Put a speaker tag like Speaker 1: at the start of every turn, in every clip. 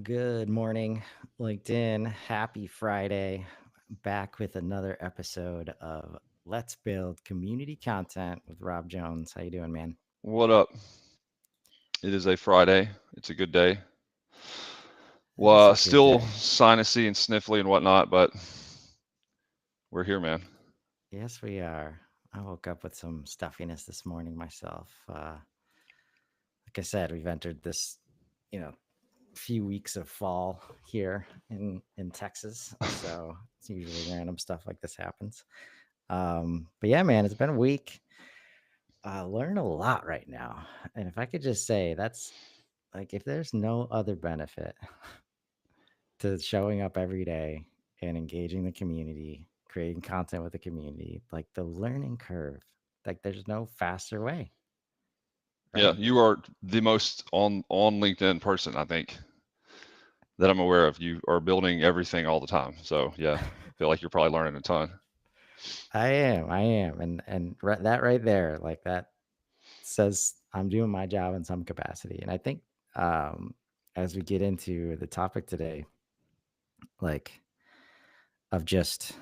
Speaker 1: Good morning, LinkedIn. Happy Friday. Back with another episode of Let's Build Community Content with Rob Jones. How you doing, man?
Speaker 2: What up? It is a Friday. It's a good day.
Speaker 1: It is
Speaker 2: Well,
Speaker 1: a good
Speaker 2: still
Speaker 1: day.
Speaker 2: sinusy and sniffly and whatnot, but we're here, man.
Speaker 1: Yes, we are. I woke up with some stuffiness this morning myself. Like I said, we've entered this, you know, few weeks of fall here in Texas, so it's usually random stuff like this happens. But yeah, man, it's been a week. Learn a lot right now. And if I could just say, that's like, if there's no other benefit to showing up every day and engaging the community, creating content with the community, like the learning curve, like there's no faster way,
Speaker 2: Yeah,
Speaker 1: right?
Speaker 2: you are the most on LinkedIn person I think that I'm aware of. You are building everything all the time. So yeah, I feel like you're probably learning a ton.
Speaker 1: I am, that right there, like that says I'm doing my job in some capacity. And I think um, as we get into the topic today, like of just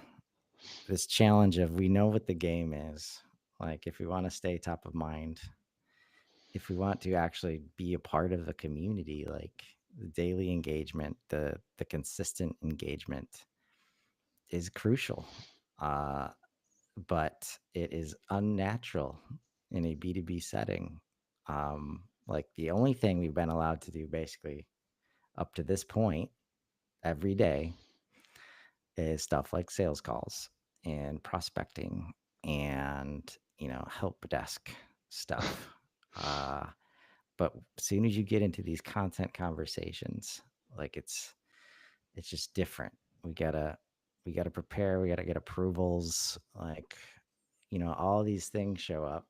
Speaker 1: this challenge of we know what the game is. Like if we want to stay top of mind, if we want to actually be a part of the community, like the daily engagement, the consistent engagement is crucial. Uh, but it is unnatural in a B2B setting. Like the only thing we've been allowed to do basically up to this point every day is stuff like sales calls and prospecting and help desk stuff. uh but as soon as you get into these content conversations, like it's just different. We gotta prepare, we gotta get approvals, like all these things show up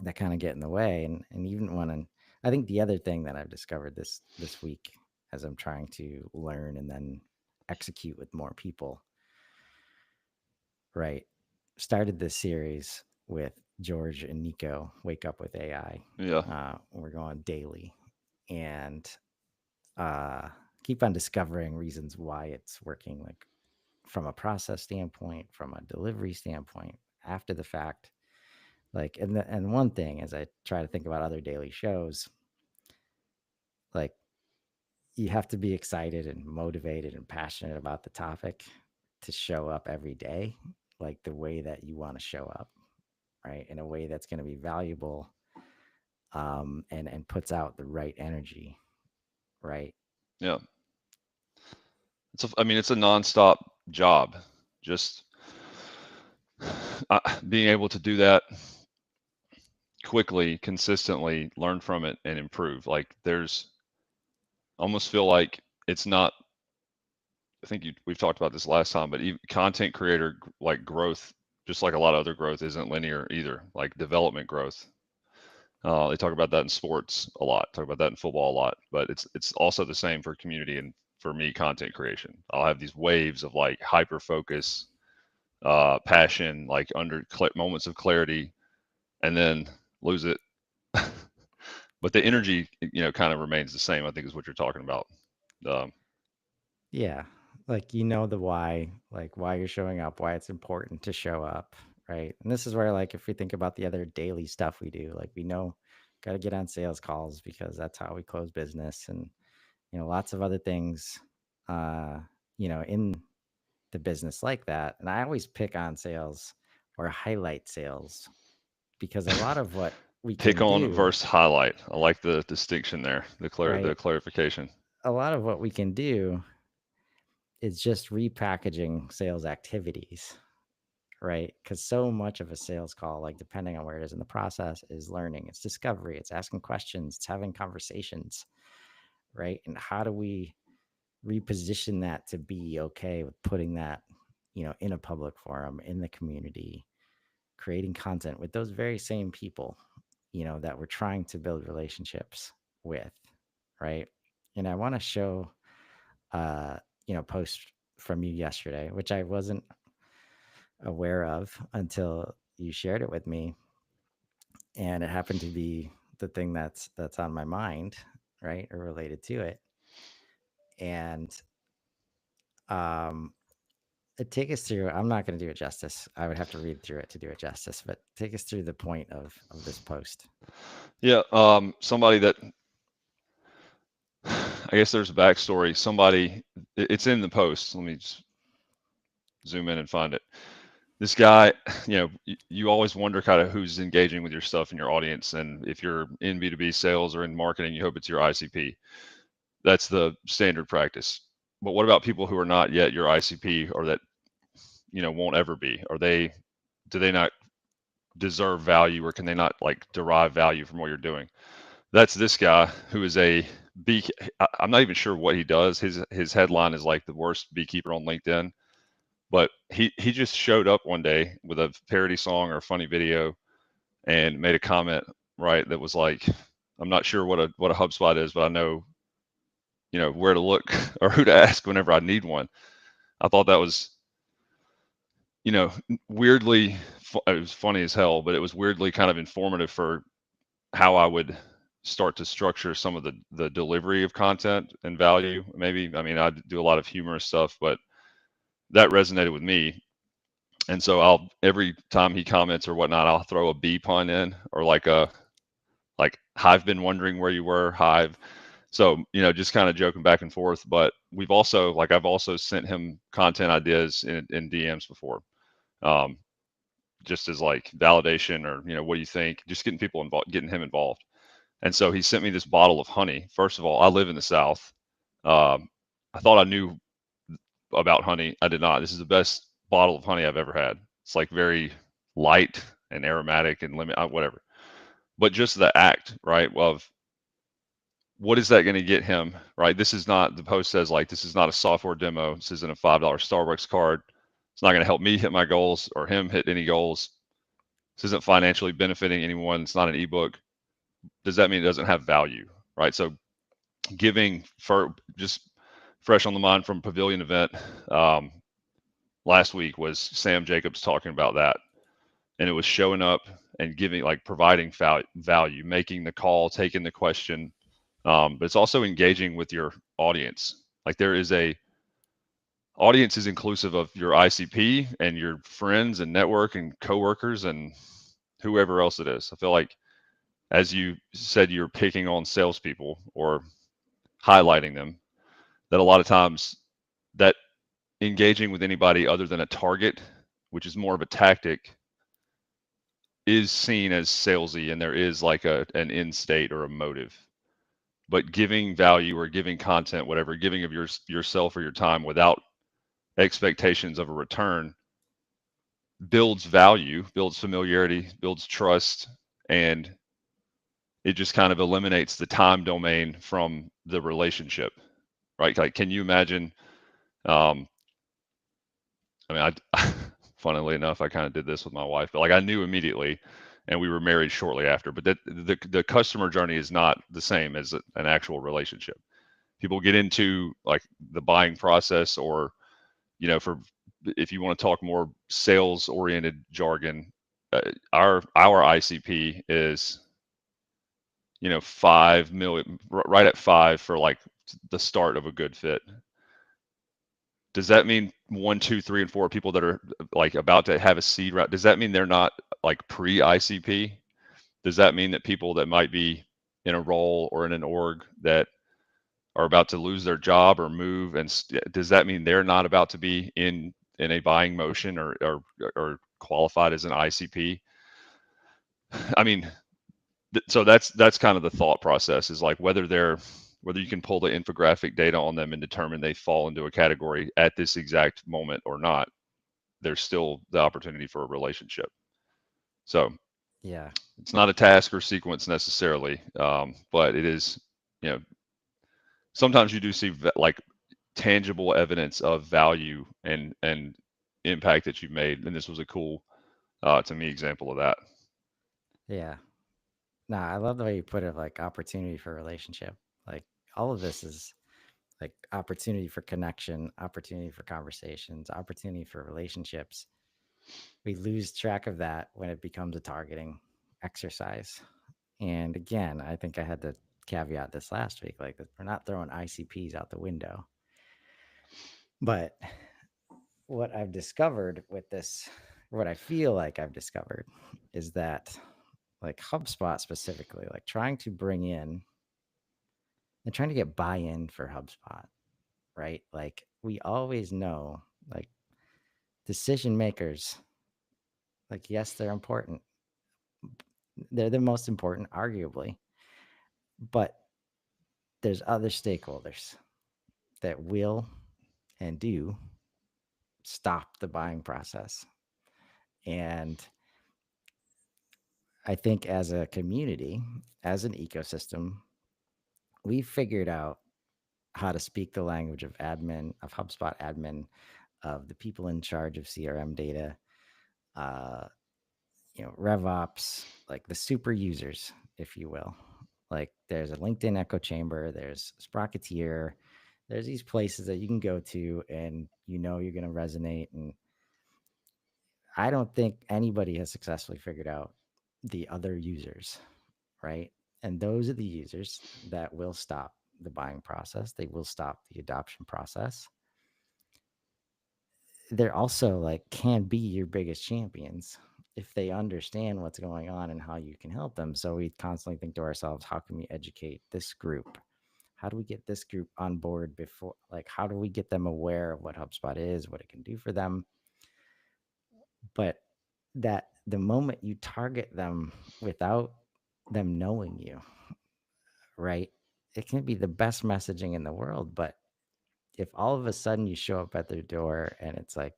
Speaker 1: that kind of get in the way. And even when I think the other thing that I've discovered this week as I'm trying to learn and then execute with more people, right? Started this series with George and Nico, Wake Up with AI.
Speaker 2: Yeah.
Speaker 1: We're going daily and uh, keep on discovering reasons why it's working, like from a process standpoint, from a delivery standpoint, after the fact. Like, and one thing as I try to think about other daily shows, like you have to be excited and motivated and passionate about the topic to show up every day, like the way that you want to show up, right? In a way that's going to be valuable, and puts out the right energy, right?
Speaker 2: Yeah. I mean, it's a nonstop job. Just being able to do that quickly, consistently, learn from it and improve. Like there's almost feel like it's not I think we've talked about this last time, but even content creator like growth, just like a lot of other growth, isn't linear either. Like development growth, they talk about that in sports a lot, talk about that in football a lot, but it's also the same for community and for me, content creation. I'll have these waves of like hyper focus, passion, like moments of clarity, and then lose it. But the energy, kind of remains the same. I think is what you're talking about. Um,
Speaker 1: Yeah. Like, the why, like why you're showing up, why it's important to show up, right? And this is where, like, if we think about the other daily stuff we do, like, we know, got to get on sales calls because that's how we close business. And, lots of other things, uh, in the business like that. And I always pick on sales or highlight sales because a lot of what we
Speaker 2: Pick
Speaker 1: can
Speaker 2: on
Speaker 1: do,
Speaker 2: versus highlight. I like the distinction there, the
Speaker 1: right?
Speaker 2: clarification.
Speaker 1: A lot of what we can do is just repackaging sales activities, right? Because so much of a sales call, like depending on where it is in the process, is learning, it's discovery, it's asking questions, it's having conversations, right? And how do we reposition that to be okay with putting that, in a public forum, in the community, creating content with those very same people, that we're trying to build relationships with, right? And I want to show, uh, post from you yesterday, which I wasn't aware of until you shared it with me, and it happened to be the thing that's on my mind, right, or related to it. And um, take us through. I'm not going to do it justice. I would have to read through it to do it justice. But take us through the point of this post.
Speaker 2: Yeah, somebody that I guess there's a backstory. Somebody, it's in the post. Let me just zoom in and find it. This guy, you always wonder kind of who's engaging with your stuff in your audience, and if you're in B2B sales or in marketing, you hope it's your ICP. That's the standard practice. But what about people who are not yet your ICP, or that won't ever be? Are they do they not deserve value, or can they not like derive value from what you're doing? That's this guy who is a bee. I'm not even sure what he does. His headline is like the worst beekeeper on LinkedIn. But he just showed up one day with a parody song or a funny video and made a comment, right, that was like, I'm not sure what a HubSpot is, but I know where to look or who to ask whenever I need one. I thought that was weirdly, it was funny as hell, but it was weirdly kind of informative for how I would start to structure some of the delivery of content and value. Maybe, I mean, I do a lot of humorous stuff, but that resonated with me. And so I'll every time he comments or whatnot, I'll throw a bee pun in, or like I've been wondering where you were, Hive. So just kind of joking back and forth. But we've also I've also sent him content ideas in DMs before, um, just as like validation, or what do you think? Just getting people involved, getting him involved. And so he sent me this bottle of honey. First of all, I live in the South. I thought I knew about honey. I did not. This is the best bottle of honey I've ever had. It's like very light and aromatic and whatever. But just the act, right, of what is that going to get him, right? This is not, the post says like, this is not a software demo. This isn't a $5 Starbucks card. It's not going to help me hit my goals or him hit any goals. This isn't financially benefiting anyone. It's not an ebook. Does that mean it doesn't have value, right? So giving, for just fresh on the mind from Pavilion event um, last week, was Sam Jacobs talking about that. And it was showing up and giving, like, providing value, making the call, taking the question. But it's also engaging with your audience. Like, there is a audience is inclusive of your ICP and your friends and network and coworkers and whoever else it is. I feel like, as you said, you're picking on salespeople or highlighting them, that a lot of times that engaging with anybody other than a target, which is more of a tactic, is seen as salesy, and there is like an end state or a motive. But giving value or giving content, whatever, giving of yourself or your time without expectations of a return, builds value, builds familiarity, builds trust, and it just kind of eliminates the time domain from the relationship, right? Like, can you imagine? Um, I mean, funnily enough, I kind of did this with my wife, but like I knew immediately, and we were married shortly after. But that the customer journey is not the same as an actual relationship. People get into like the buying process, or for, if you want to talk more sales oriented jargon, our ICP is 5 million, right at five for like the start of a good fit. Does that mean one, two, three, and four people that are like about to have a seed route? Does that mean they're not like pre ICP? Does that mean that people that might be in a role or in an org that are about to lose their job or move, and does that mean they're not about to be in a buying motion, or qualified as an ICP? I mean, so that's kind of the thought process, is like whether you can pull the infographic data on them and determine they fall into a category at this exact moment or not. There's still the opportunity for a relationship. So
Speaker 1: Yeah.
Speaker 2: it's not a task or sequence necessarily, but it is, you know, sometimes you do see like tangible evidence of value and impact that you've made, and this was a cool, to me, example of that.
Speaker 1: Yeah. No, I love the way you put it, like opportunity for relationship. Like all of this is like opportunity for connection, opportunity for conversations, opportunity for relationships. We lose track of that when it becomes a targeting exercise. And again, I think I had to caveat this last week. Like, we're not throwing ICPs out the window. But what I've discovered with this, what I feel like I've discovered, is that like HubSpot specifically, like trying to bring in and trying to get buy-in for HubSpot, right? Like we always know, like decision makers, like yes, they're important. They're the most important, arguably, but there's other stakeholders that will and do stop the buying process. And I think as a community, as an ecosystem, we figured out how to speak the language of admin, of HubSpot admin, of the people in charge of CRM data, uh, RevOps, like the super users, if you will. Like there's a LinkedIn echo chamber, there's Sprocketeer, there's these places that you can go to and you're going to resonate. And I don't think anybody has successfully figured out the other users, right? And those are the users that will stop the buying process. They will stop the adoption process. They're also like can be your biggest champions if they understand what's going on and how you can help them. So we constantly think to ourselves, how can we educate this group? How do we get this group on board before, like, how do we get them aware of what HubSpot is, what it can do for them? But that the moment you target them without them knowing you, right? It can be the best messaging in the world, but if all of a sudden you show up at their door and it's like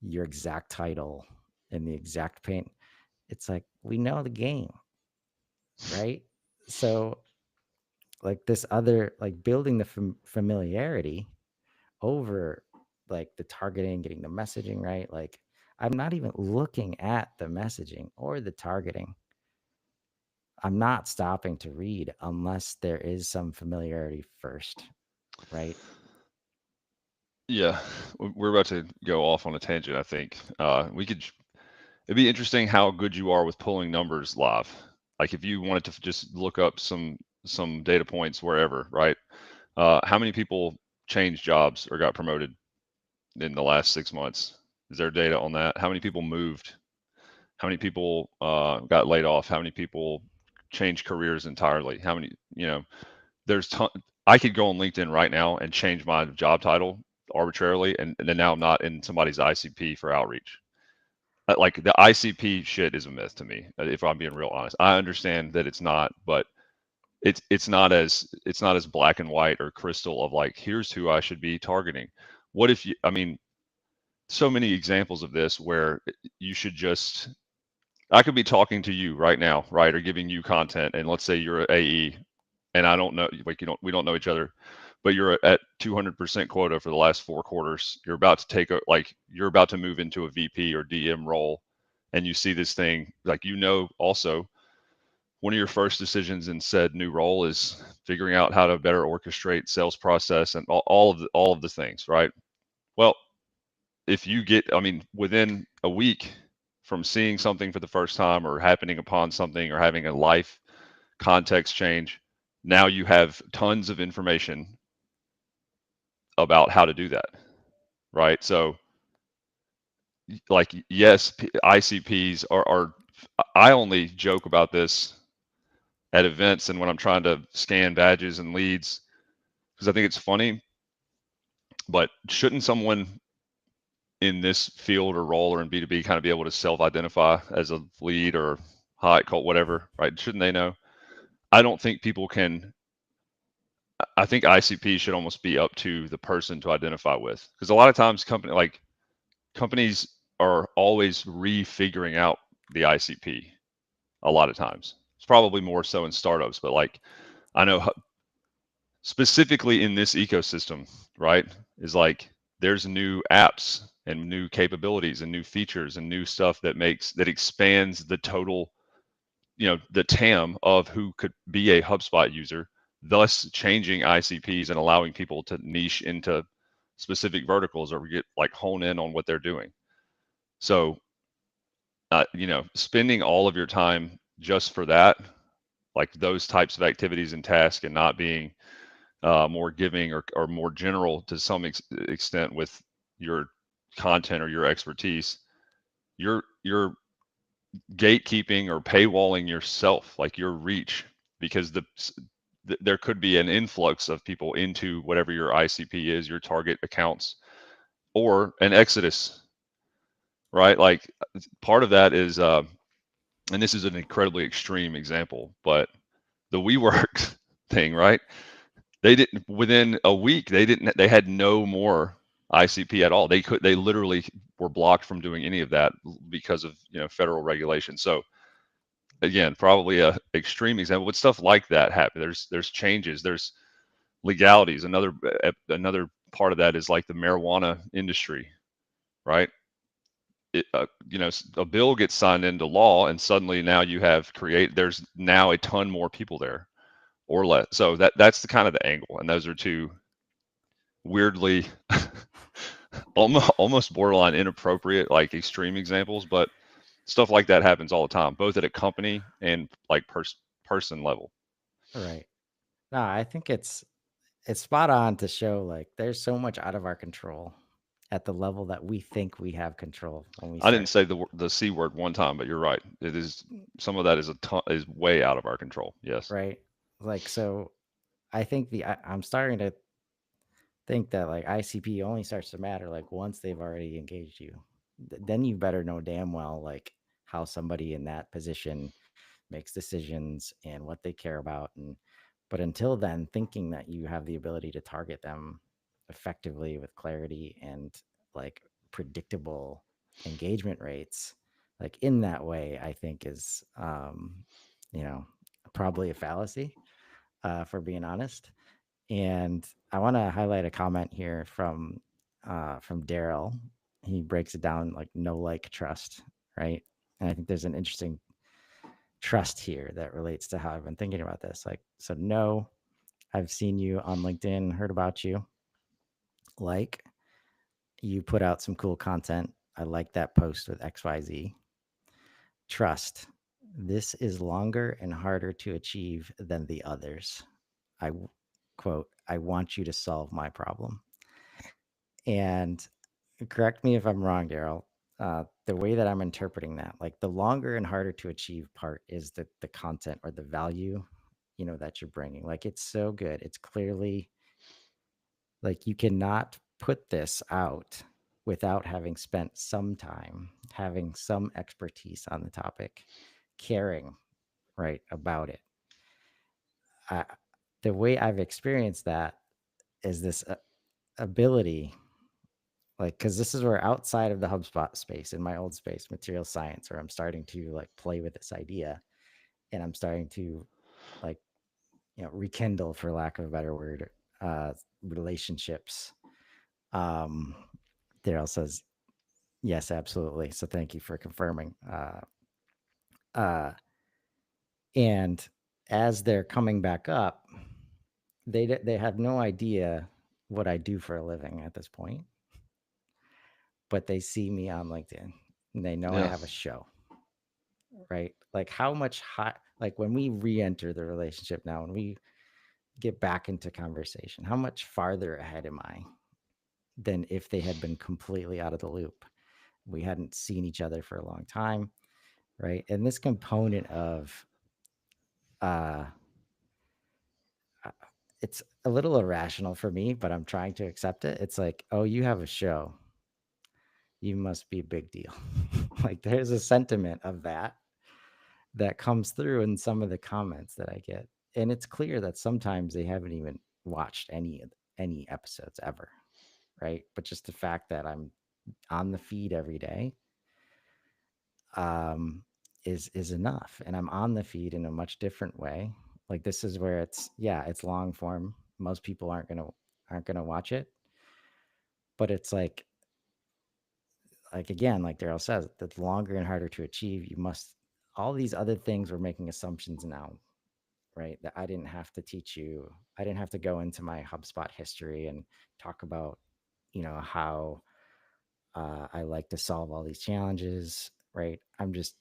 Speaker 1: your exact title and the exact paint, it's like we know the game, right? So like this other, like building the familiarity over like the targeting, getting the messaging right. Like I'm not even looking at the messaging or the targeting. I'm not stopping to read unless there is some familiarity first, right?
Speaker 2: Yeah, we're about to go off on a tangent. I think we could. It'd be interesting how good you are with pulling numbers live. Like if you wanted to just look up some data points wherever, right? How many people changed jobs or got promoted in the last 6 months? Is there data on that? How many people moved? How many people got laid off? How many people changed careers entirely? How many, there's I could go on LinkedIn right now and change my job title arbitrarily, and then now I'm not in somebody's ICP for outreach. Like the ICP shit is a myth to me, if I'm being real honest. I understand that it's not, but it's not as black and white or crystal of like here's who I should be targeting. What if you? I mean, so many examples of this where you should just. I could be talking to you right now, right, or giving you content, and let's say you're an AE, and I don't know, like we don't know each other, but you're at 200% quota for the last 4 quarters. You're about to you're about to move into a VP or DM role, and you see this thing, like also one of your first decisions in said new role is figuring out how to better orchestrate sales process and all of the things, right? Well, if you get, I mean, within a week from seeing something for the first time or happening upon something or having a life context change, now you have tons of information about how to do that, right? So, like, yes, ICPs are I only joke about this at events and when I'm trying to scan badges and leads because I think it's funny. But shouldn't someone in this field or role or in B2B kind of be able to self-identify as a lead or hot, cold, whatever, right? Shouldn't they know? I don't think people can. I think ICP should almost be up to the person to identify with because a lot of times companies are always refiguring out the ICP. A lot of times, it's probably more so in startups, but like I know specifically in this ecosystem, right, is like there's new apps and new capabilities and new features and new stuff that expands the total, the TAM of who could be a HubSpot user, thus changing ICPs and allowing people to niche into specific verticals or get like hone in on what they're doing. So, spending all of your time just for that, like those types of activities and tasks, and not being more giving or more general to some extent with your content or your expertise. You're gatekeeping or paywalling yourself, like your reach, because there could be an influx of people into whatever your ICP is, your target accounts, or an exodus, right? Like part of that is, and this is an incredibly extreme example, but the WeWork thing, right? They didn't, within a week, they had no more ICP at all. They literally were blocked from doing any of that because of, federal regulation. So again, probably a extreme example, but stuff like that happen. There's changes, there's legalities. Another part of that is like the marijuana industry, right? A bill gets signed into law, and suddenly now there's now a ton more people there or less. So that's the kind of the angle, and those are two weirdly almost borderline inappropriate, like extreme examples, but stuff like that happens all the time, both at a company and like person level.
Speaker 1: Right. No, I think it's spot on to show like there's so much out of our control at the level that we think we have control when we
Speaker 2: I didn't
Speaker 1: start,
Speaker 2: say the c word one time, but you're right. It is, some of that is is way out of our control. Yes.
Speaker 1: right? Like, so I think I'm starting to think that like ICP only starts to matter like once they've already engaged you. Then you better know damn well like how somebody in that position makes decisions and what they care about. And but until then, thinking that you have the ability to target them effectively with clarity and like predictable engagement rates, like in that way, I think is you know, probably a fallacy, for being honest. And I want to highlight a comment here from Daryl. He breaks it down like no like trust, right? And I think there's an interesting trust here that relates to how I've been thinking about this. Like, so no, I've seen you on LinkedIn, heard about you. Like, you put out some cool content. I like that post with XYZ. Trust. This is longer and harder to achieve than the others. I quote, I want you to solve my problem. And correct me if I'm wrong, Daryl. The way that I'm interpreting that, like the longer and harder to achieve part is the content or the value, that you're bringing. Like it's so good. It's clearly like you cannot put this out without having spent some time, having some expertise on the topic, caring, right, about it. I, the way I've experienced that is this ability, like, because this is where outside of the HubSpot space, in my old space, material science, where I'm starting to like play with this idea and I'm starting to like, rekindle, for lack of a better word, relationships. Um, Daryl says, yes, absolutely. So thank you for confirming. Uh, and as they're coming back up, they have no idea what I do for a living at this point, but they see me on LinkedIn and they know I
Speaker 2: Yeah.
Speaker 1: have a show, right? Like how much hot, like when we re-enter the relationship now, when we get back into conversation, how much farther ahead am I than if they had been completely out of the loop? We hadn't seen each other for a long time, right? And this component of uh uh, it's a little irrational for me, but I'm trying to accept it. It's like, oh, you have a show, you must be a big deal. Like there's a sentiment of that comes through in some of the comments that I get. And it's clear that sometimes they haven't even watched any episodes ever, right? But just the fact that I'm on the feed every day, um is enough. And I'm on the feed in a much different way. Like this is where it's long form. Most people aren't gonna watch it, but it's like again, like Daryl says, the longer and harder to achieve, you must all these other things we're making assumptions now, right? That I didn't have to teach you. I didn't have to go into my HubSpot history and talk about, how I like to solve all these challenges, right? I'm just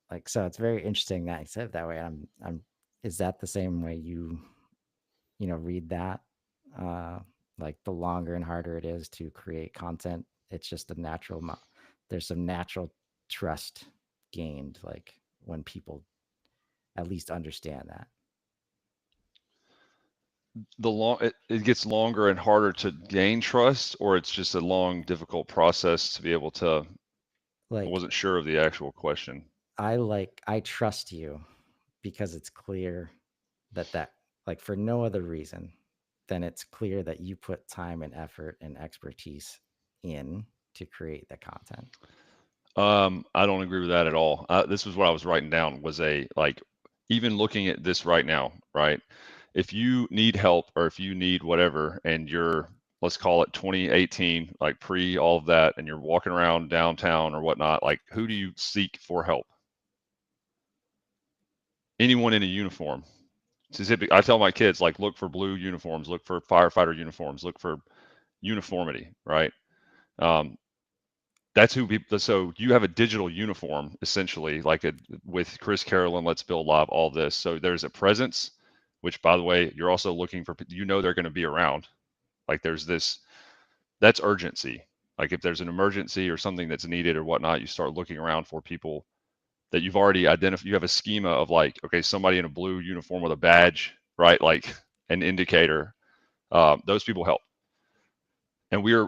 Speaker 1: like, so it's very interesting that I said it that way. I'm Is that the same way you read that? Uh, like the longer and harder it is to create content, it's just a natural. There's some natural trust gained, like when people at least understand that.
Speaker 2: It gets longer and harder to gain trust, or it's just a long, difficult process to be able to. I
Speaker 1: Like
Speaker 2: wasn't sure of the actual question.
Speaker 1: I trust you because it's clear that like for no other reason then it's clear that you put time and effort and expertise in to create the content.
Speaker 2: I don't agree with that at all. This was what I was writing down was a like even looking at this right now, right? If you need help or if you need whatever and you're let's call it 2018, like pre all of that, and you're walking around downtown or whatnot, like who do you seek for help? Anyone in a uniform. Specific, I tell my kids like look for blue uniforms, look for firefighter uniforms, look for uniformity, right? Um, that's who people. So you have a digital uniform essentially, like a with Chris Carolan, Let's Build Live, all this. So there's a presence, which by the way, you're also looking for. They're going to be around. Like there's this. That's urgency. Like if there's an emergency or something that's needed or whatnot, you start looking around for people that you've already identified. You have a schema of like, okay, somebody in a blue uniform with a badge, right? Like an indicator. Those people help. And we're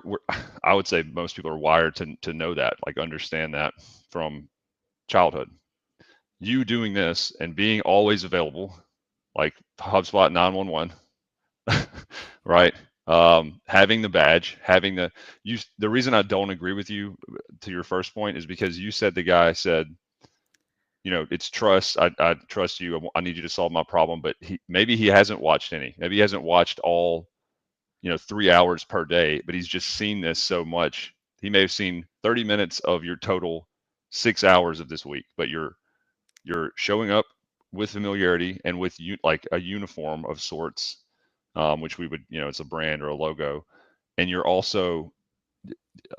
Speaker 2: I would say most people are wired to know that, like understand that from childhood. You doing this and being always available, like HubSpot 911, right? Having the badge, having the you. The reason I don't agree with you to your first point is because you said the guy said, it's trust. I trust you. I need you to solve my problem. But maybe he hasn't watched any. Maybe he hasn't watched all 3 hours per day, but he's just seen this so much. He may have seen 30 minutes of your total 6 hours of this week, but you're showing up with familiarity and with like a uniform of sorts, which we would, it's a brand or a logo, and you're also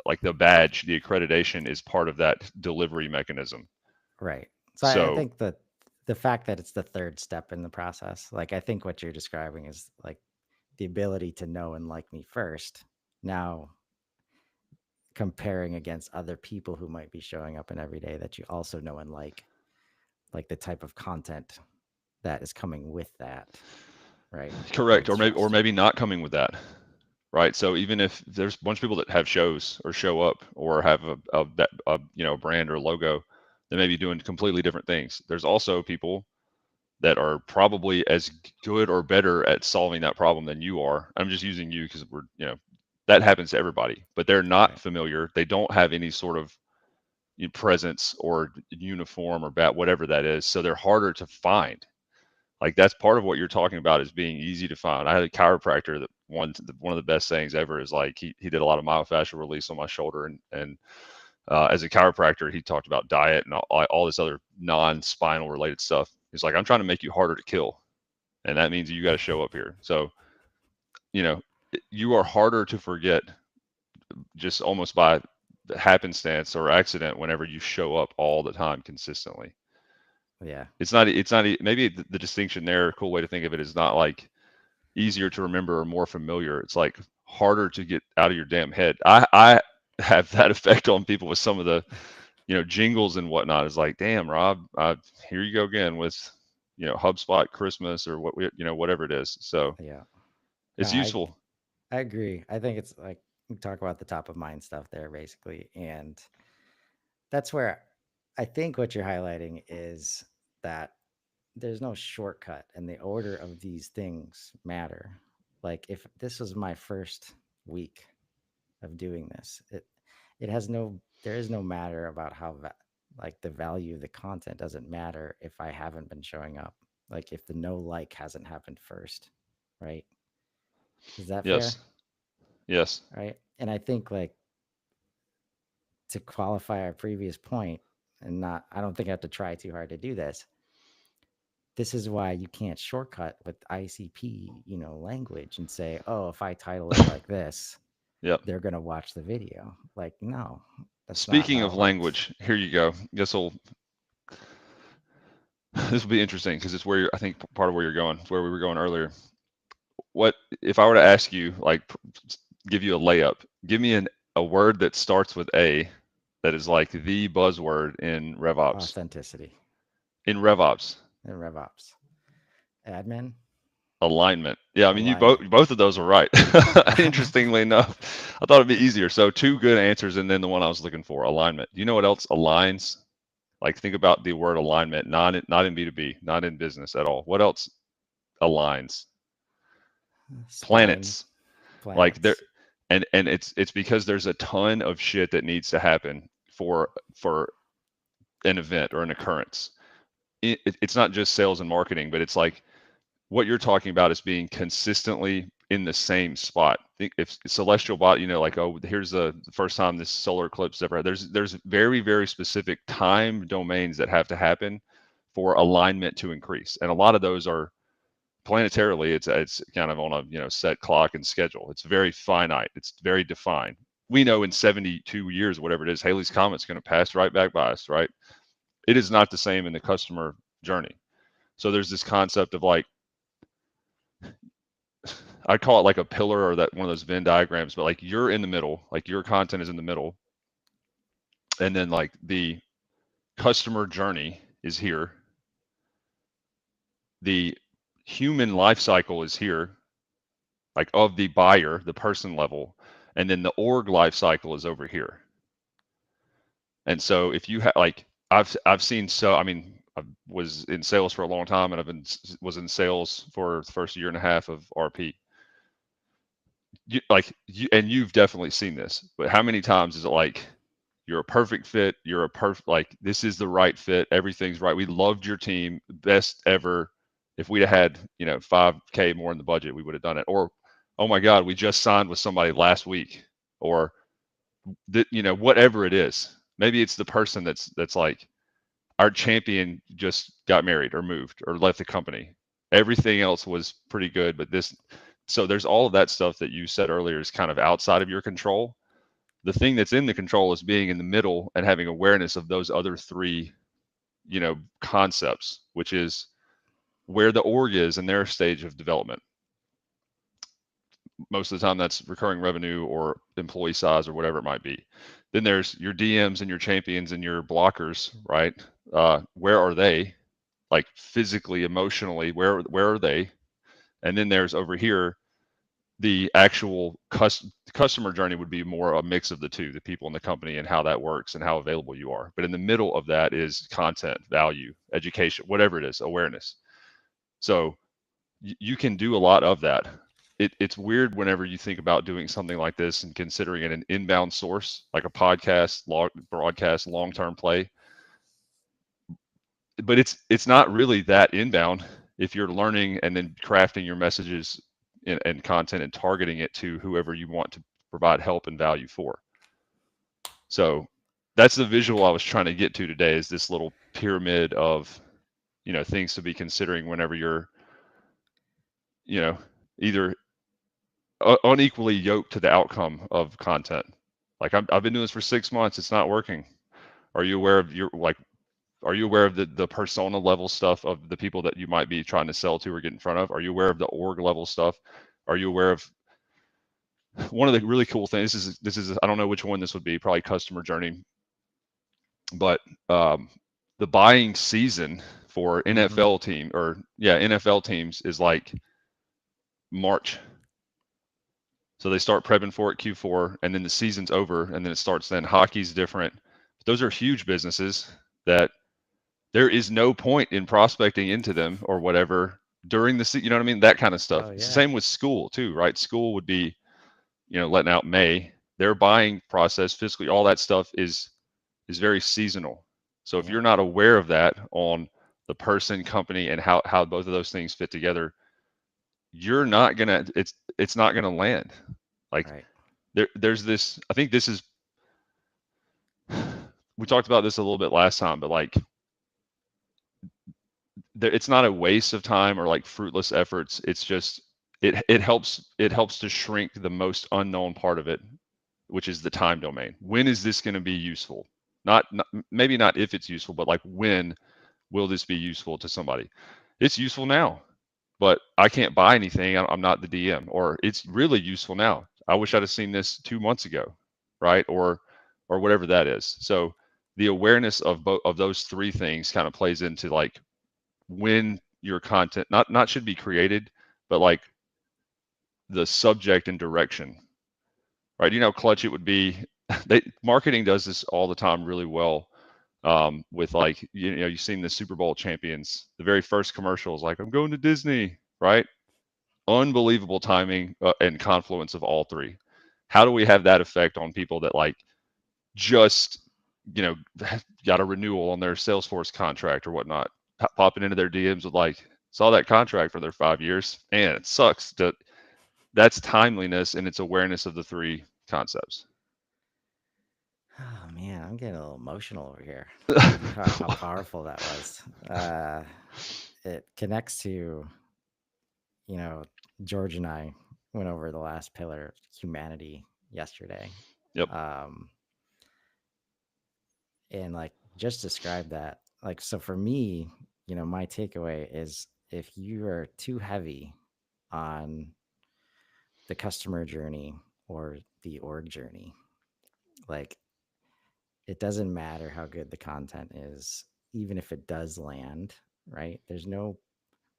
Speaker 2: like the badge, the accreditation is part of that delivery mechanism.
Speaker 1: Right. So I
Speaker 2: So
Speaker 1: think that the fact that it's the third step in the process, like I think what you're describing is like the ability to know and like me first. Now comparing against other people who might be showing up in every day that you also know and like the type of content that is coming with that, right?
Speaker 2: correct,
Speaker 1: Builds
Speaker 2: or
Speaker 1: trust.
Speaker 2: maybe not coming with that. Right. So even if there's a bunch of people that have shows or show up or have a brand or logo, they may be doing completely different things. There's also people that are probably as good or better at solving that problem than you are. I'm just using you because that happens to everybody, but they're not
Speaker 1: Right.
Speaker 2: familiar. They don't have any sort of presence or uniform or whatever that is. So they're harder to find. Like that's part of what you're talking about is being easy to find. I had a chiropractor that one of the best things ever is like he did a lot of myofascial release on my shoulder and as a chiropractor he talked about diet and all this other non-spinal related stuff. He's like I'm trying to make you harder to kill, and that means you got to show up here. So you know you are harder to forget just almost by happenstance or accident whenever you show up all the time consistently.
Speaker 1: Yeah.
Speaker 2: It's not maybe the distinction there, a cool way to think of it is not like easier to remember or more familiar. It's like harder to get out of your damn head. I have that effect on people with some of the jingles and whatnot. It's like, damn, Rob, here you go again with HubSpot Christmas or whatever it is. So
Speaker 1: Yeah. No,
Speaker 2: it's useful.
Speaker 1: I agree. I think it's like we talk about the top of mind stuff there basically. And that's where I think what you're highlighting is that there's no shortcut and the order of these things matter. Like if this was my first week of doing this, it has no there is no matter about like the value of the content doesn't matter if I haven't been showing up. Like if the no like hasn't happened first, right? Is that
Speaker 2: Yes,
Speaker 1: fair?
Speaker 2: yes,
Speaker 1: Right? And I think like to qualify our previous point and not I don't think I have to try too hard to do this. This is why you can't shortcut with ICP, language and say, "Oh, if I title it like this,
Speaker 2: yep.
Speaker 1: they're going to watch the video." Like, no. That's not
Speaker 2: Speaking
Speaker 1: how
Speaker 2: of
Speaker 1: it works.
Speaker 2: language, here you go. This will this will be interesting because it's where I think part of where you're going. It's where we were going earlier. What if I were to ask you, like, give you a layup? Give me a word that starts with A, that is like the buzzword in RevOps.
Speaker 1: Authenticity
Speaker 2: In RevOps,
Speaker 1: and RevOps. Admin,
Speaker 2: alignment. Yeah, I mean, you
Speaker 1: alignment.
Speaker 2: both of those are right. Interestingly enough, I thought it'd be easier. So two good answers, and then the one I was looking for, alignment. Do you know what else aligns? Like, think about the word alignment, not in B2B, not in business at all. What else aligns?
Speaker 1: Spine,
Speaker 2: Planets. Like there,
Speaker 1: planets.
Speaker 2: and it's because there's a ton of shit that needs to happen for an event or an occurrence. It's not just sales and marketing, but it's like what you're talking about is being consistently in the same spot. Think if celestial body, like, oh, here's the first time this solar eclipse ever had. There's very, very specific time domains that have to happen for alignment to increase, and a lot of those are planetarily. It's kind of on a set clock and schedule. It's very finite. It's very defined. We know in 72 years, whatever it is, Haley's comet's going to pass right back by us, right? It is not the same in the customer journey. So there's this concept of like, I call it like a pillar or that one of those Venn diagrams, but like you're in the middle, like your content is in the middle, and then like the customer journey is here, the human life cycle is here, like of the buyer, the person level, and then the org life cycle is over here. And so if you have like I've seen, so I mean, I was in sales for a long time, and was in sales for the first year and a half of RP. And you've definitely seen this, but how many times is it like you're a perfect fit, you're a perfect, like, this is the right fit, everything's right, we loved your team, best ever. If we'd have had 5K more in the budget, we would have done it. Or, oh my God, we just signed with somebody last week. Or that, whatever it is, maybe it's the person that's like, our champion just got married or moved or left the company. Everything else was pretty good, but this. So there's all of that stuff that you said earlier is kind of outside of your control. The thing that's in the control is being in the middle and having awareness of those other three, concepts, which is where the org is in their stage of development. Most of the time that's recurring revenue or employee size or whatever it might be. Then there's your DMs and your champions and your blockers, right? Where are they? Like physically, emotionally, where are they? And then there's over here the actual customer journey would be more a mix of the two, the people in the company and how that works and how available you are. But in the middle of that is content, value, education, whatever it is, awareness. So you can do a lot of that. It's weird whenever you think about doing something like this and considering it an inbound source, like a podcast, broadcast, long-term play. But it's not really that inbound if you're learning and then crafting your messages and content and targeting it to whoever you want to provide help and value for. So that's the visual I was trying to get to today, is this little pyramid of things to be considering whenever you're either unequally yoked to the outcome of content. Like, I've been doing this for 6 months, it's not working. Are you aware of are you aware of the persona level stuff of the people that you might be trying to sell to or get in front of? Are you aware of the org level stuff? Are you aware of one of the really cool things? This is I don't know which one this would be, probably customer journey, but the buying season for
Speaker 1: Mm-hmm.
Speaker 2: NFL teams is like March. So they start prepping for it Q4, and then the season's over, and then it starts. Then hockey's different. Those are huge businesses that there is no point in prospecting into them or whatever during the season. You know what I mean? That kind of stuff.
Speaker 1: Oh
Speaker 2: It's the
Speaker 1: yeah.
Speaker 2: same with school too, right? School would be, letting out May. Their buying process, fiscally, all that stuff is very seasonal. So if
Speaker 1: Yep.
Speaker 2: you're not aware of that on the person, company, and how both of those things fit together, you're not gonna. It's not gonna land. Like,
Speaker 1: Right.
Speaker 2: there's this. I think this is. We talked about this a little bit last time, but like, it's not a waste of time or like fruitless efforts. It's just it helps to shrink the most unknown part of it, which is the time domain. When is this going to be useful? Not maybe not if it's useful, but like when Will this be useful to somebody? It's useful now, but I can't buy anything. I'm not the DM. Or it's really useful now. I wish I'd have seen this 2 months ago, right? Or whatever that is. So the awareness of both of those three things kind of plays into like when your content not should be created, but like the subject and direction, right? You know, how clutch it would be. Marketing does this all the time really well. With like you've seen the Super Bowl champions, the very first commercial is like, I'm going to Disney, right? Unbelievable timing and confluence of all three. How do we have that effect on people that like just you know got a renewal on their Salesforce contract or whatnot, popping into their DMs with like, saw that contract for their 5 years, and it sucks. That's timeliness and it's awareness of the three concepts.
Speaker 1: Oh man, I'm getting a little emotional over here. Like how powerful that was. It connects to, you know, George and I went over the last pillar, humanity, yesterday.
Speaker 2: Yep.
Speaker 1: Um, and like just describe that. Like, so for me, you know, my takeaway is if you are too heavy on the customer journey or the org journey, like it doesn't matter how good the content is, even if it does land, right? There's no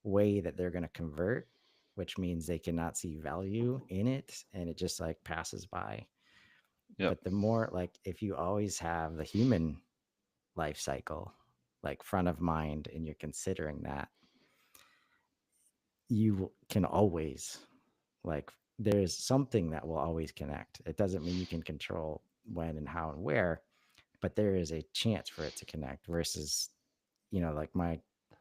Speaker 1: way that they're going to convert, which means they cannot see value in it and it just like passes by.
Speaker 2: Yep.
Speaker 1: But the more like if you always have the human life cycle like front of mind and you're considering that, you can always like there's something that will always connect. It doesn't mean you can control when and how and where, but there is a chance for it to connect versus, you know, like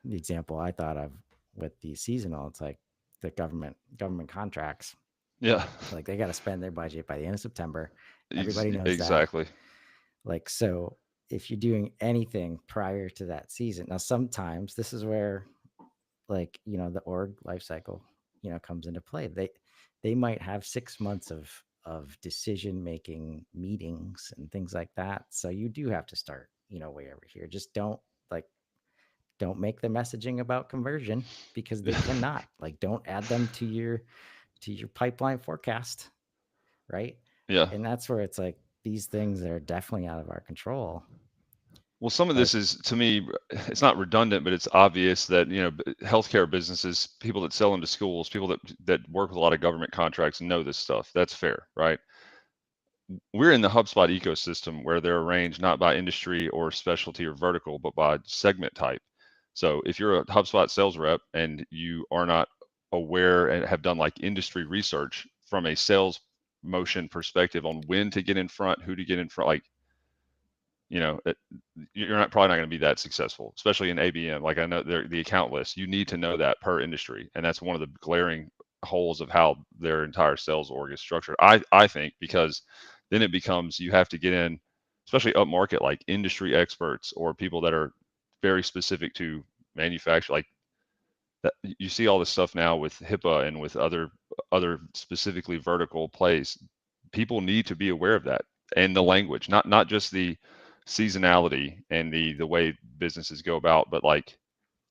Speaker 1: the example I thought of with the seasonal, it's like the government contracts,
Speaker 2: Yeah.
Speaker 1: like they got to spend their budget by the end of September. Everybody knows that.
Speaker 2: Exactly.
Speaker 1: Like, so if you're doing anything prior to that season, now sometimes this is where like, you know, the org life cycle, you know, comes into play. They might have 6 months of decision making meetings and things like that. So you do have to start, you know, way over here. Just like don't make the messaging about conversion because they cannot. Like don't add them to your pipeline forecast, right?
Speaker 2: Yeah.
Speaker 1: And that's where it's like these things are definitely out of our control.
Speaker 2: Well, some of
Speaker 1: But
Speaker 2: this is to me, it's not redundant, but it's obvious that healthcare businesses, people that sell into schools, people that work with a lot of government contracts know this stuff. That's fair, right? We're in the HubSpot ecosystem where they're arranged not by industry or specialty or vertical, but by segment type. So if you're a HubSpot sales rep and you are not aware and have done like industry research from a sales motion perspective on when to get in front, who to get in front, like, you know, you're not probably not going to be that successful, especially in ABM. Like I know the account list, you need to know that per industry, and that's one of the glaring holes of how their entire sales org is structured. I think because then it becomes you have to get in, especially up market, like industry experts or people that are very specific to manufacture. Like that, you see all this stuff now with HIPAA and with other specifically vertical plays. People need to be aware of that and the language, not just the seasonality and the way businesses go about, but like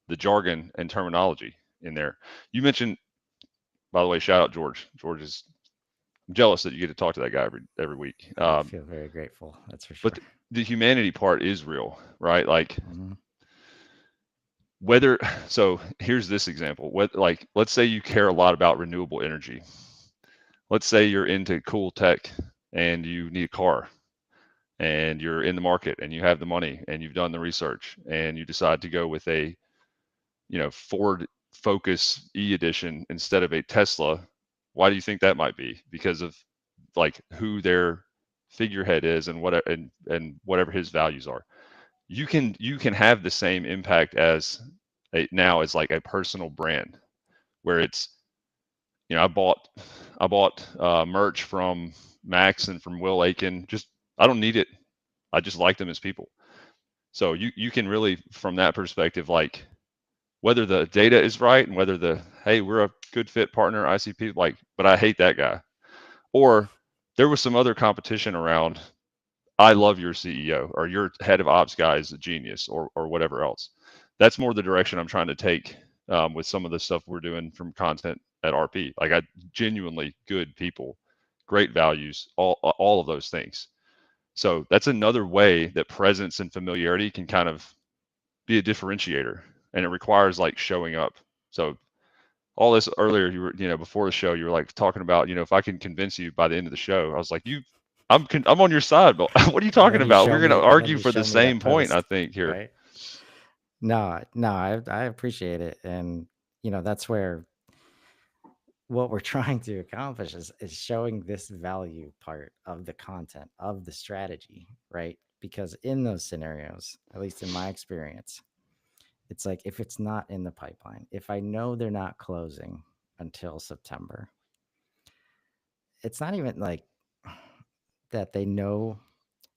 Speaker 2: the jargon and terminology in there. You mentioned, by the way, shout out George. George is, I'm jealous that you get to talk to that guy every week.
Speaker 1: I feel very grateful. That's for
Speaker 2: But
Speaker 1: sure.
Speaker 2: the humanity part is real, right? Like
Speaker 1: Mm-hmm.
Speaker 2: whether so here's this example. What like let's say you care a lot about renewable energy. Let's say you're into cool tech and you need a car and you're in the market and you have the money and you've done the research and you decide to go with a Ford Focus E edition instead of a Tesla. Why do you think that might be? Because of like who their figurehead is and and whatever his values are. You can have the same impact as now as like a personal brand where it's I bought merch from Max and from Will Aiken. Just I don't need it. I just like them as people. So you can really from that perspective, like whether the data is right and whether hey, we're a good fit partner ICP, like, but I hate that guy. Or there was some other competition around, I love your CEO or your head of ops guy is a genius or whatever else. that's more the direction I'm trying to take with some of the stuff we're doing from content at RP. Like I genuinely good people, great values, all of those things. So that's another way that presence and familiarity can kind of be a differentiator, and it requires like showing up. So all this earlier, you were, before the show, you were like talking about, if I can convince you by the end of the show, I was like, I'm on your side, but what are you talking about? We're going to
Speaker 1: And then
Speaker 2: argue
Speaker 1: you
Speaker 2: for the
Speaker 1: show me that
Speaker 2: same point, I
Speaker 1: post,
Speaker 2: think here.
Speaker 1: right? No, no, I appreciate it. And that's where what we're trying to accomplish is showing this value part of the content of the strategy, right? Because in those scenarios, at least in my experience, it's like if it's not in the pipeline, if I know they're not closing until September, it's not even like that they know.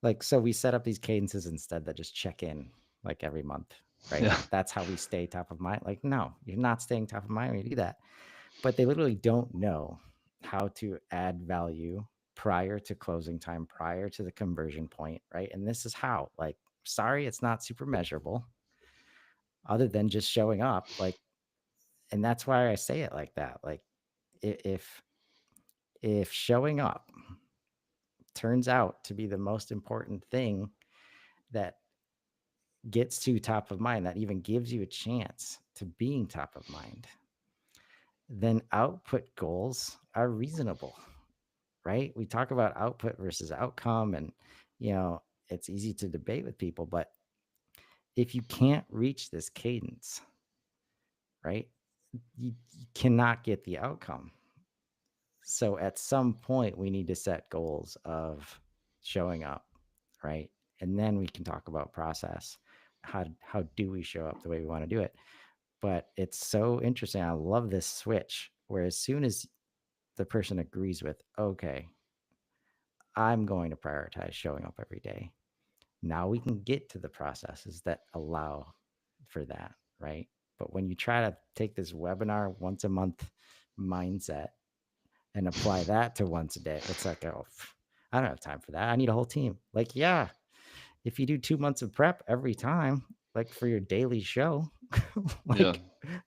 Speaker 1: Like, so we set up these cadences instead that just check in like every month, right?
Speaker 2: Yeah.
Speaker 1: Like that's how we stay top of mind. Like, no, you're not staying top of mind when you do that. But they literally don't know how to add value prior to closing time, prior to the conversion point, right? And this is how, like, sorry, it's not super measurable other than just showing up. Like, and that's why I say it like that. Like, if if showing up turns out to be the most important thing that gets to top of mind, that even gives you a chance to being top of mind, then output goals are reasonable, right? We talk about output versus outcome, and it's easy to debate with people, but if you can't reach this cadence, right, you cannot get the outcome. So at some point, we need to set goals of showing up, right? And then we can talk about process. How do we show up the way we want to do it? But it's so interesting. I love this switch where as soon as the person agrees with, okay, I'm going to prioritize showing up every day. Now we can get to the processes that allow for that, right? But when you try to take this webinar once a month mindset and apply that to once a day, it's like, oh, I don't have time for that. I need a whole team. Like, yeah, if you do 2 months of prep every time, like for your daily show,
Speaker 2: Yeah.
Speaker 1: like,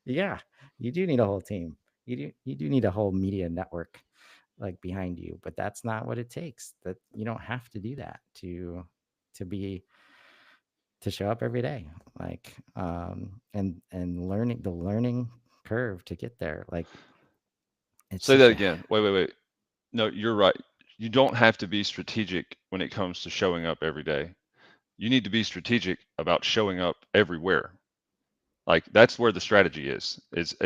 Speaker 1: yeah, you do need a whole team. You do need a whole media network like behind you, but that's not what it takes. That you don't have to do that to be to show up every day. Like and learning the learning curve to get there. Like it's
Speaker 2: Say that
Speaker 1: such a
Speaker 2: again. Wait. No, you're right. You don't have to be strategic when it comes to showing up every day. You need to be strategic about showing up everywhere. Like that's where the strategy is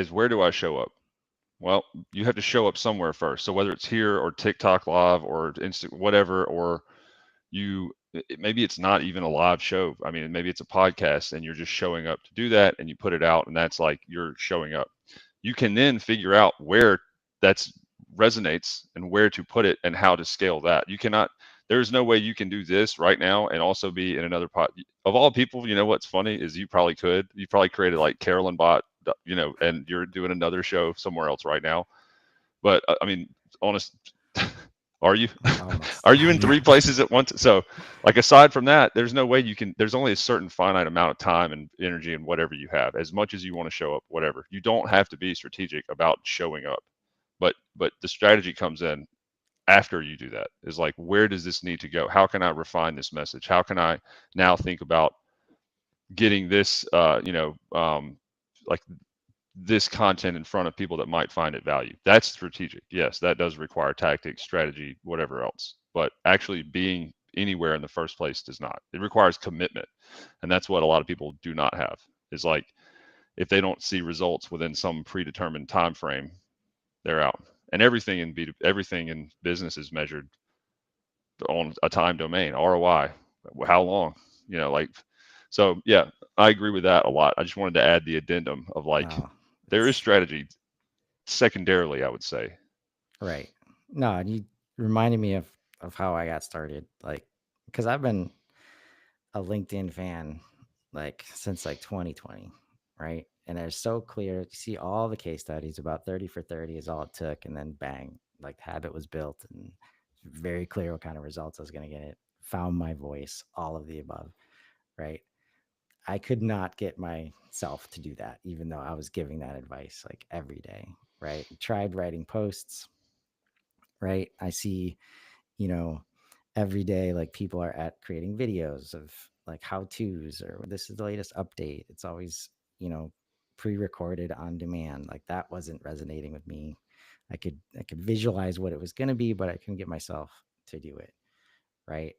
Speaker 2: where do I show up? Well, you have to show up somewhere first. So whether it's here or TikTok live or whatever, or maybe it's not even a live show. I mean, maybe it's a podcast and you're just showing up to do that and you put it out and that's like you're showing up. You can then figure out where that's resonates and where to put it and how to scale that. You cannot there's no way you can do this right now and also be in another pod. Of all people, what's funny is you probably could. You probably created like Carolan bot, and you're doing another show somewhere else right now. But I mean, honest, are you?
Speaker 1: almost.
Speaker 2: Are you in
Speaker 1: Yeah.
Speaker 2: three places at once? So, like, aside from that, there's no way you can. There's only a certain finite amount of time and energy and whatever you have. As much as you want to show up, whatever, you don't have to be strategic about showing up. But the strategy comes in after you do that. Is like, where does this need to go? How can I refine this message? How can I now think about getting this, like this content in front of people that might find it value. That's strategic. Yes, that does require tactics, strategy, whatever else. But actually being anywhere in the first place does not. It requires commitment. And that's what a lot of people do not have. Is like if they don't see results within some predetermined time frame, they're out. And everything in business is measured on a time domain, ROI, how long, like so yeah, I agree with that a lot. I just wanted to add the addendum of like
Speaker 1: No,
Speaker 2: there is
Speaker 1: it's
Speaker 2: strategy secondarily, I would say.
Speaker 1: right. No, and you reminded me of how I got started. Like, because I've been a LinkedIn fan like since like 2020, right? And they're so clear. You see all the case studies about 30 for 30 is all it took, and then bang, like the habit was built, and very clear what kind of results I was going to get. It found my voice, all of the above, right? I could not get myself to do that, even though I was giving that advice like every day, right? Tried writing posts, right? I see, you know, every day, like people are at creating videos of like how to's or this is the latest update. It's always, you know, pre-recorded on demand. Like that wasn't resonating with me. I could visualize what it was going to be, but I couldn't get myself to do it. Right.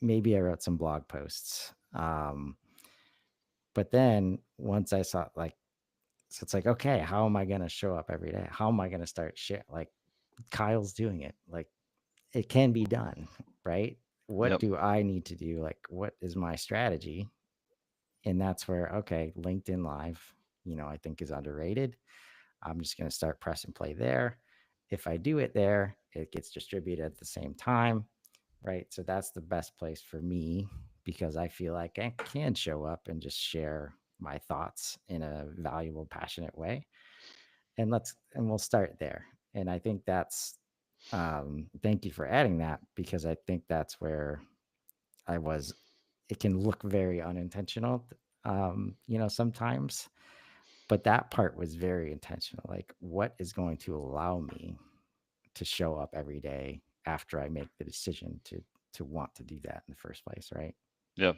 Speaker 1: Maybe I wrote some blog posts. But then once I saw like, so it's like, okay, how am I going to show up every day? How am I going to start shit? Like Kyle's doing it. Like it can be done, right? What
Speaker 2: Yep.
Speaker 1: do I need to do? Like, what is my strategy? And that's where, okay, LinkedIn Live, you know, I think is underrated. I'm just going to start press and play there. If I do it there, it gets distributed at the same time, right? So that's the best place for me because I feel like I can show up and just share my thoughts in a valuable, passionate way. And we'll start there. And I think that's thank you for adding that because I think that's where I was. It can look very unintentional, you know, sometimes, but that part was very intentional. Like, what is going to allow me to show up every day after I make the decision to want to do that in the first place, right?
Speaker 2: Yep.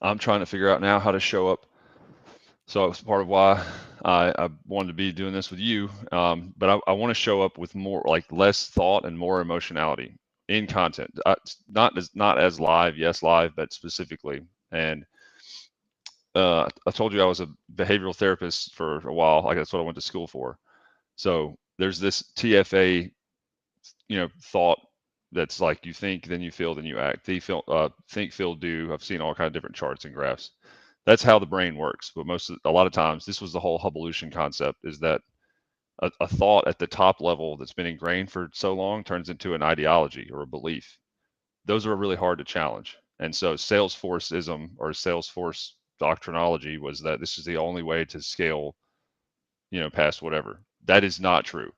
Speaker 2: I'm trying to figure out now how to show up. So it's part of why I wanted to be doing this with you. But I want to show up with more, like less thought and more emotionality in content. Not as live, yes, live, but specifically. And I told you I was a behavioral therapist for a while. Like that's what I went to school for. So there's this TFA, thought that's like you think, then you feel, then you act. Think, feel, do. I've seen all kind of different charts and graphs. That's how the brain works. But a lot of times, this was the whole Hubvolution concept: is that a thought at the top level that's been ingrained for so long turns into an ideology or a belief. Those are really hard to challenge. And so, Salesforceism or Salesforce doctrinology was that this is the only way to scale, past whatever. That is not true.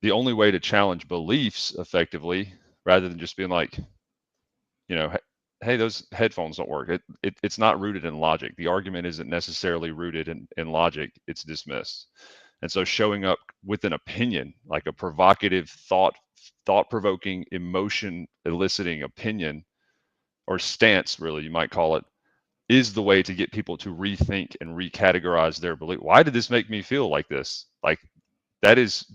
Speaker 2: The only way to challenge beliefs effectively, rather than just being like, hey, those headphones don't work. It's not rooted in logic. The argument isn't necessarily rooted in logic. It's dismissed. And so showing up with an opinion, like a provocative thought provoking, emotion eliciting opinion or stance, really, you might call it, is the way to get people to rethink and recategorize their belief. Why did this make me feel like this? Like that is,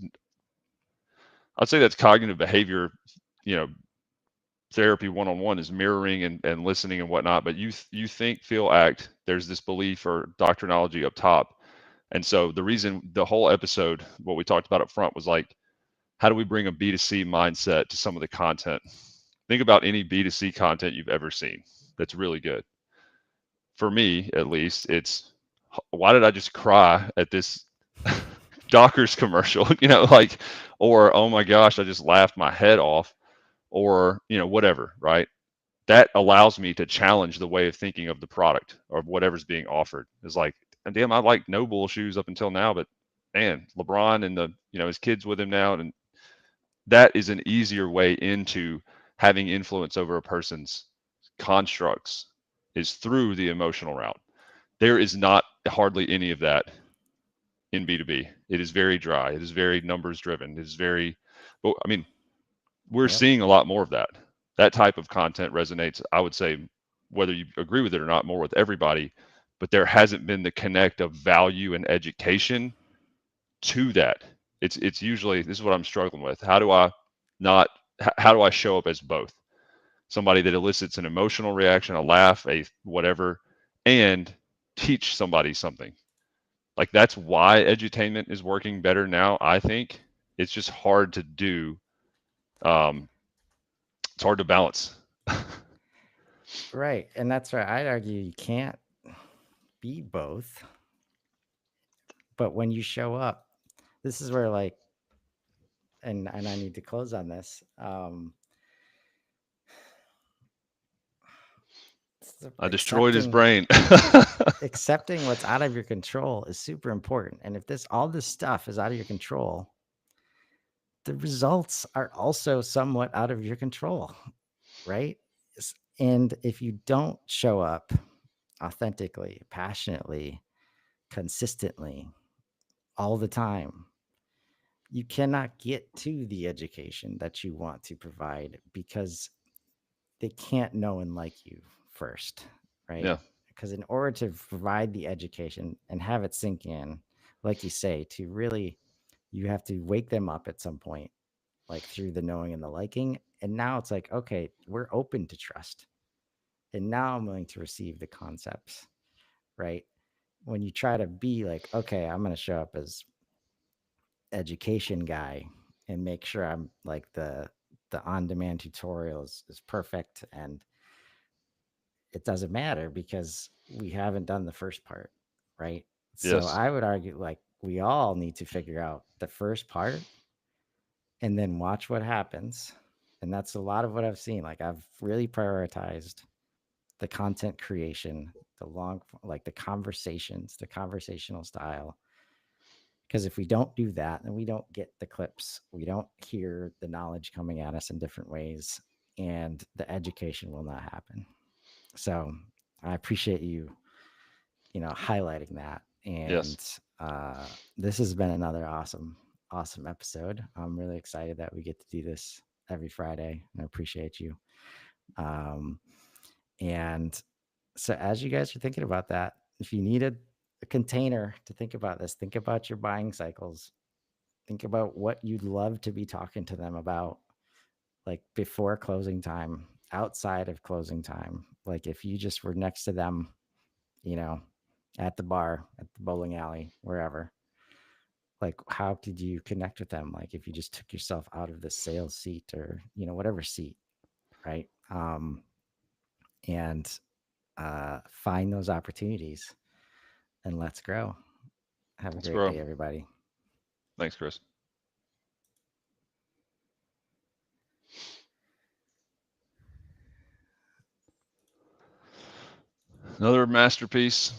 Speaker 2: I'd say that's cognitive behavior, you know, therapy one-on-one is mirroring and listening and whatnot. But you think, feel, act. There's this belief or doctrinology up top. And so the reason the whole episode, what we talked about up front, was like, how do we bring a B2C mindset to some of the content? Think about any B2C content you've ever seen that's really good. For me, at least, it's why did I just cry at this Dockers commercial? Like, or oh my gosh, I just laughed my head off, or whatever, right? That allows me to challenge the way of thinking of the product or whatever's being offered. It's like, damn, I like Noble shoes up until now, but man, LeBron and his kids with him now, and that is an easier way into having influence over a person's constructs is through the emotional route. There is not hardly any of that in B2B. It is very dry. It is very numbers driven. It is very, well, I mean, we're
Speaker 1: Yep.
Speaker 2: seeing a lot more of that. That type of content resonates, I would say, whether you agree with it or not, more with everybody. But there hasn't been the connect of value and education to that. It's usually, this is what I'm struggling with. How do I not? How do I show up as both? Somebody that elicits an emotional reaction, a laugh, a whatever, and teach somebody something. Like that's why edutainment is working better now. I think it's just hard to do. Um, it's hard to balance.
Speaker 1: Right. And that's why I'd argue you can't be both. But when you show up, this is where like, and I need to close on this.
Speaker 2: I destroyed his
Speaker 1: Accepting
Speaker 2: brain.
Speaker 1: accepting what's out of your control is super important. And if all this stuff is out of your control, the results are also somewhat out of your control, right? And if you don't show up authentically, passionately, consistently, all the time, you cannot get to the education that you want to provide because they can't know and like you first, right?
Speaker 2: Yeah.
Speaker 1: Because in order to provide the education and have it sink in, like you say, to really, you have to wake them up at some point, like through the knowing and the liking. And now it's like, okay, we're open to trust. And now I'm willing to receive the concepts, right? When you try to be like, okay, I'm going to show up as education guy and make sure I'm like the on-demand tutorials is perfect, and it doesn't matter because we haven't done the first part, right? So
Speaker 2: Yes.
Speaker 1: I would argue like we all need to figure out the first part and then watch what happens. And that's a lot of what I've seen. Like I've really prioritized the content creation, the long, like the conversations, the conversational style. Because if we don't do that, then we don't get the clips. We don't hear the knowledge coming at us in different ways, and the education will not happen. So I appreciate you, highlighting that.
Speaker 2: Yes.
Speaker 1: And this has been another awesome episode. I'm really excited that we get to do this every Friday, and I appreciate you. Um, and so, as you guys are thinking about that, if you need a container to think about this, think about your buying cycles. Think about what you'd love to be talking to them about, like before closing time, outside of closing time. Like if you just were next to them, you know, at the bar, at the bowling alley, wherever, like how could you connect with them? Like if you just took yourself out of the sales seat or, whatever seat, right? And find those opportunities and let's grow. Have a
Speaker 2: Let's
Speaker 1: great
Speaker 2: grow.
Speaker 1: day, everybody.
Speaker 2: Thanks, Chris. Another masterpiece.